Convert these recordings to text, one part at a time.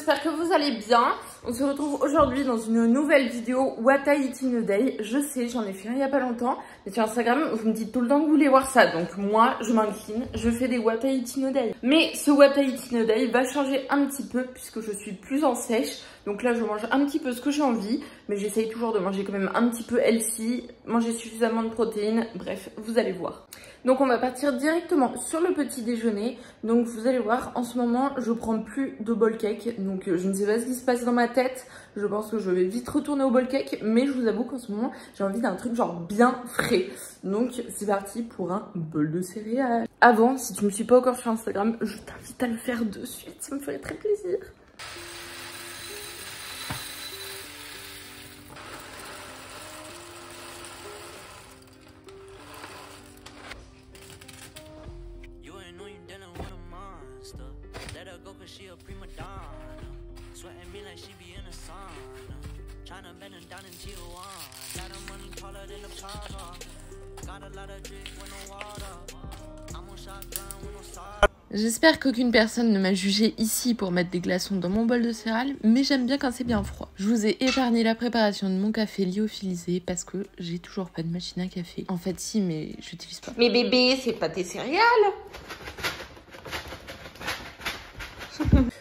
j'espère que vous allez bien. On se retrouve aujourd'hui dans une nouvelle vidéo What I Eat in a Day. Je sais, j'en ai fait un il y a pas longtemps, mais sur Instagram, vous me dites tout le temps que vous voulez voir ça. Donc moi, je m'incline, je fais des What I Eat in a Day. Mais ce What I Eat in a Day va changer un petit peu puisque je suis plus en sèche. Donc là, je mange un petit peu ce que j'ai envie, mais j'essaye toujours de manger quand même un petit peu healthy, manger suffisamment de protéines. Bref, vous allez voir. Donc on va partir directement sur le petit déjeuner. Donc vous allez voir, en ce moment, je prends plus de bol cake. Donc je ne sais pas ce qui se passe dans ma tête. Je pense que je vais vite retourner au bol cake. Mais je vous avoue qu'en ce moment, j'ai envie d'un truc genre bien frais. Donc c'est parti pour un bol de céréales. Avant, si tu ne me suis pas encore sur Instagram, je t'invite à le faire de suite. Ça me ferait très plaisir. J'espère qu'aucune personne ne m'a jugé ici pour mettre des glaçons dans mon bol de céréales, mais j'aime bien quand c'est bien froid. Je vous ai épargné la préparation de mon café lyophilisé parce que j'ai toujours pas de machine à café. En fait si, mais j'utilise pas. Mais bébé, c'est pas tes céréales.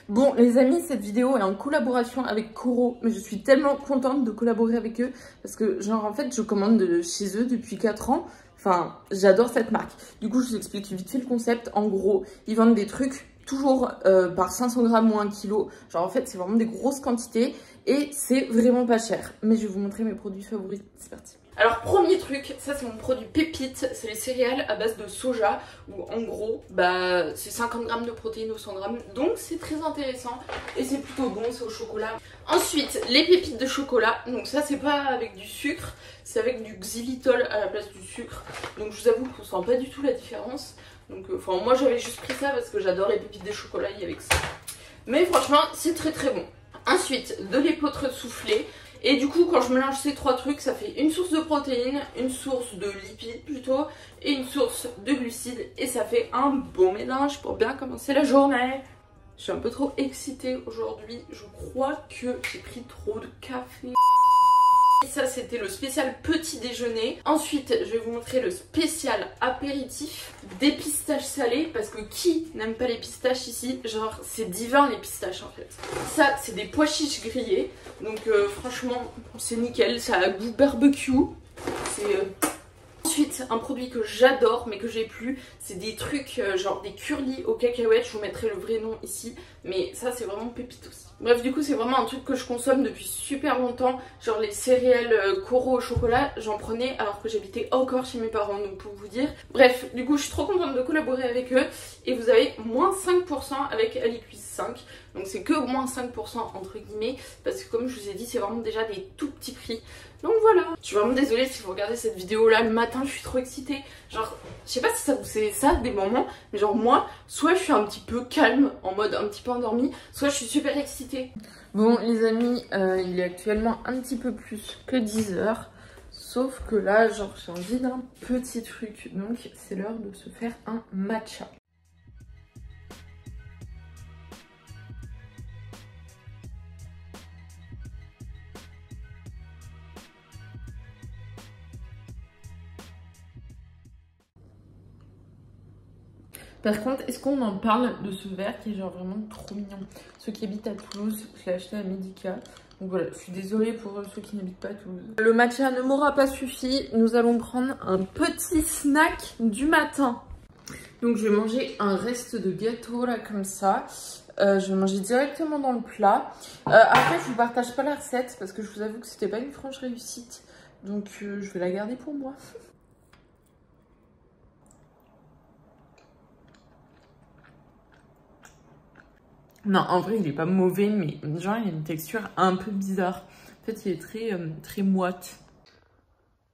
Bon les amis, cette vidéo est en collaboration avec Koro, mais je suis tellement contente de collaborer avec eux parce que genre en fait je commande de chez eux depuis 4 ans. Enfin, j'adore cette marque. Du coup, je vous explique vite fait le concept. En gros, ils vendent des trucs toujours par 500 grammes ou 1 kilo. Genre, en fait, c'est vraiment des grosses quantités et c'est vraiment pas cher. Mais je vais vous montrer mes produits favoris. C'est parti. Alors, premier truc, ça c'est mon produit pépite. C'est les céréales à base de soja. Où en gros, bah, c'est 50 grammes de protéines au 100 grammes. Donc, c'est très intéressant et c'est plutôt bon. C'est au chocolat. Ensuite, les pépites de chocolat. Donc, ça, c'est pas avec du sucre. C'est avec du xylitol à la place du sucre. Donc je vous avoue qu'on sent pas du tout la différence. Donc enfin moi j'avais juste pris ça parce que j'adore les pépites de chocolat avec ça. Mais franchement c'est très très bon. Ensuite de l'épeautre soufflé. Et du coup quand je mélange ces trois trucs ça fait une source de protéines, une source de lipides plutôt et une source de glucides. Et ça fait un bon mélange pour bien commencer la journée. Je suis un peu trop excitée aujourd'hui. Je crois que j'ai pris trop de café. Ça c'était le spécial petit déjeuner. Ensuite je vais vous montrer le spécial apéritif des pistaches salées. Parce que qui n'aime pas les pistaches ici? Genre c'est divin les pistaches en fait. Ça c'est des pois chiches grillés. Donc franchement c'est nickel, ça a goût barbecue. C'est... Ensuite, un produit que j'adore mais que j'ai plus, c'est des trucs genre des curlis aux cacahuètes. Je vous mettrai le vrai nom ici, mais ça c'est vraiment pépite aussi. Bref, du coup c'est vraiment un truc que je consomme depuis super longtemps. Genre les céréales Koro au chocolat, j'en prenais alors que j'habitais encore chez mes parents, donc pour vous dire. Bref, du coup je suis trop contente de collaborer avec eux. Et vous avez moins 5% avec Alicuise 5. Donc c'est que moins 5% entre guillemets, parce que comme je vous ai dit c'est vraiment déjà des tout petits prix. Donc voilà. Je suis vraiment désolée si vous regardez cette vidéo là le matin, je suis trop excitée. Genre, je sais pas si ça vous c'est ça des moments, mais genre moi, soit je suis un petit peu calme, en mode un petit peu endormie, soit je suis super excitée. Bon les amis, il est actuellement un petit peu plus que 10 h. Sauf que là, genre j'ai envie d'un petit truc. Donc c'est l'heure de se faire un matcha. Par contre, est-ce qu'on en parle de ce verre qui est genre vraiment trop mignon? Ceux qui habitent à Toulouse, je l'ai acheté à Medica. Donc voilà, je suis désolée pour ceux qui n'habitent pas à Toulouse. Le matcha ne m'aura pas suffi. Nous allons prendre un petit snack du matin. Donc je vais manger un reste de gâteau là comme ça. Je vais manger directement dans le plat. Après, je vous partage pas la recette parce que je vous avoue que c'était pas une franche réussite. Donc je vais la garder pour moi. Non, en vrai, il est pas mauvais, mais genre, il a une texture un peu bizarre. En fait, il est très moite.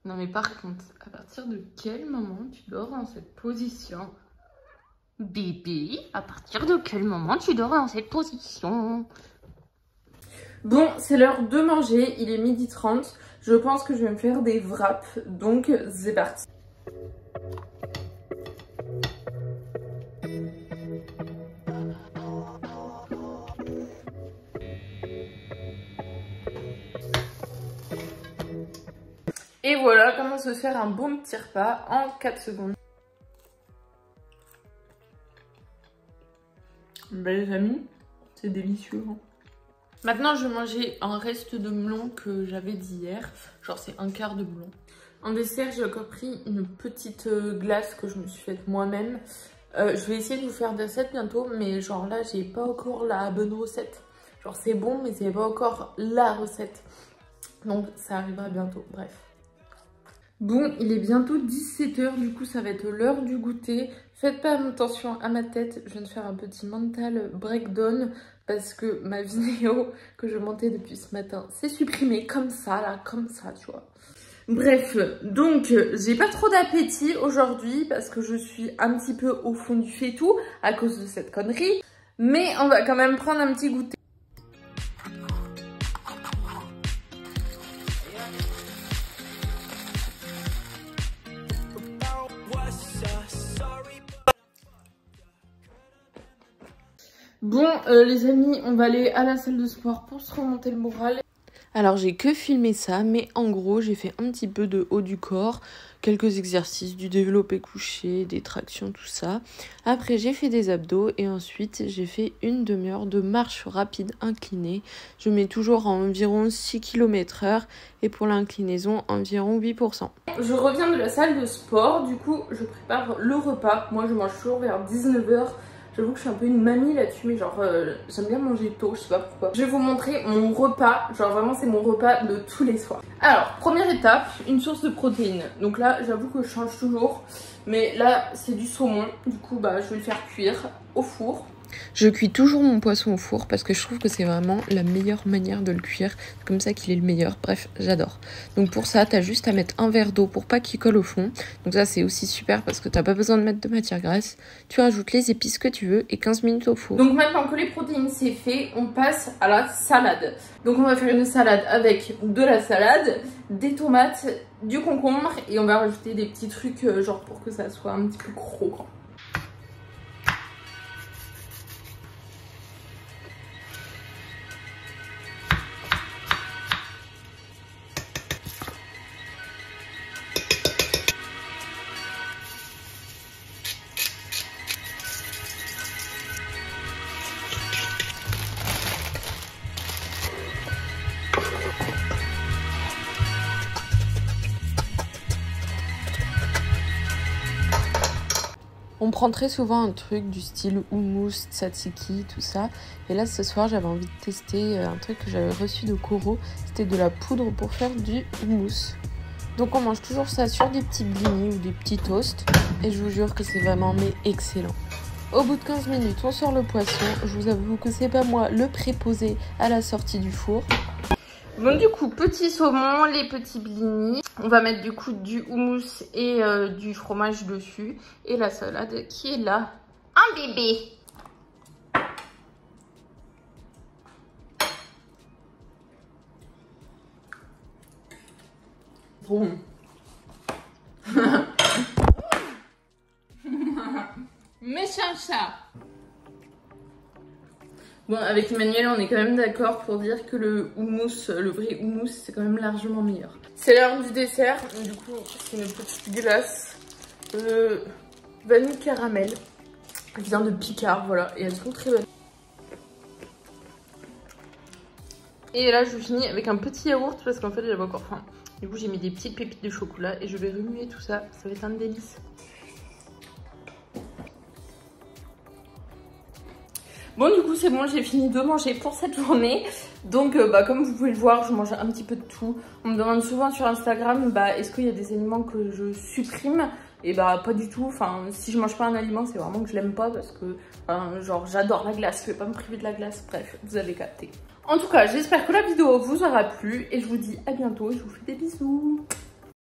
Non, mais par contre, à partir de quel moment tu dors dans cette position? Bébé, à partir de quel moment tu dors dans cette position? Bon, c'est l'heure de manger, il est 12h30. Je pense que je vais me faire des wraps, donc c'est parti. Et voilà comment se faire un bon petit repas en 4 secondes. Ben les amis, c'est délicieux. Hein. Maintenant, je vais manger un reste de melon que j'avais d'hier. Genre, c'est un quart de melon. En dessert, j'ai encore pris une petite glace que je me suis faite moi-même. Je vais essayer de vous faire des recettes bientôt, mais genre là, j'ai pas encore la bonne recette. Genre, c'est bon, mais c'est pas encore la recette. Donc, ça arrivera bientôt. Bref. Bon, il est bientôt 17 h, du coup ça va être l'heure du goûter. Faites pas attention à ma tête, je viens de faire un petit mental breakdown parce que ma vidéo que je montais depuis ce matin s'est supprimée comme ça, là, comme ça, tu vois. Bref, donc j'ai pas trop d'appétit aujourd'hui parce que je suis un petit peu au fond du faitout à cause de cette connerie. Mais on va quand même prendre un petit goûter. Bon les amis, on va aller à la salle de sport pour se remonter le moral. Alors j'ai que filmé ça, mais en gros j'ai fait un petit peu de haut du corps, quelques exercices, du développé couché, des tractions, tout ça. Après j'ai fait des abdos et ensuite j'ai fait une demi-heure de marche rapide inclinée. Je mets toujours à environ 6 km/h et pour l'inclinaison environ 8%. Je reviens de la salle de sport, du coup je prépare le repas. Moi je mange toujours vers 19 h. J'avoue que je suis un peu une mamie là-dessus, mais genre j'aime bien manger tôt, je sais pas pourquoi. Je vais vous montrer mon repas, genre vraiment c'est mon repas de tous les soirs. Alors, première étape, une source de protéines. Donc là, j'avoue que je change toujours, mais là c'est du saumon, du coup bah je vais le faire cuire au four. Je cuis toujours mon poisson au four parce que je trouve que c'est vraiment la meilleure manière de le cuire. C'est comme ça qu'il est le meilleur. Bref, j'adore. Donc pour ça, t'as juste à mettre un verre d'eau pour pas qu'il colle au fond. Donc ça, c'est aussi super parce que t'as pas besoin de mettre de matière grasse. Tu rajoutes les épices que tu veux et 15 minutes au four. Donc maintenant que les protéines c'est fait, on passe à la salade. Donc on va faire une salade avec de la salade, des tomates, du concombre et on va rajouter des petits trucs genre pour que ça soit un petit peu croquant. On prend très souvent un truc du style hummus, tzatziki, tout ça. Et là, ce soir, j'avais envie de tester un truc que j'avais reçu de Koro. C'était de la poudre pour faire du hummus. Donc on mange toujours ça sur des petits blinis ou des petits toasts. Et je vous jure que c'est vraiment mais excellent. Au bout de 15 minutes, on sort le poisson. Je vous avoue que c'est pas moi le préposé à la sortie du four. Bon du coup, petit saumon, les petits blinis. On va mettre du coup du houmous et du fromage dessus. Et la salade qui est là. Un bébé. Bon. Méchant chat. Bon, avec Emmanuel, on est quand même d'accord pour dire que le houmous, le vrai houmous, c'est quand même largement meilleur. C'est l'heure du dessert. Du coup, c'est une petite glace vanille caramel. Elle vient de Picard, voilà, et elle se trouve très bonne. Et là, je finis avec un petit yaourt parce qu'en fait, j'avais encore faim. Du coup, j'ai mis des petites pépites de chocolat et je vais remuer tout ça. Ça va être un délice. Bon du coup c'est bon, j'ai fini de manger pour cette journée. Donc comme vous pouvez le voir, je mange un petit peu de tout. On me demande souvent sur Instagram, est-ce qu'il y a des aliments que je supprime? Et pas du tout, enfin si je mange pas un aliment c'est vraiment que je l'aime pas parce que genre j'adore la glace, je vais pas me priver de la glace, bref, vous avez capté. En tout cas, j'espère que la vidéo vous aura plu et je vous dis à bientôt et je vous fais des bisous.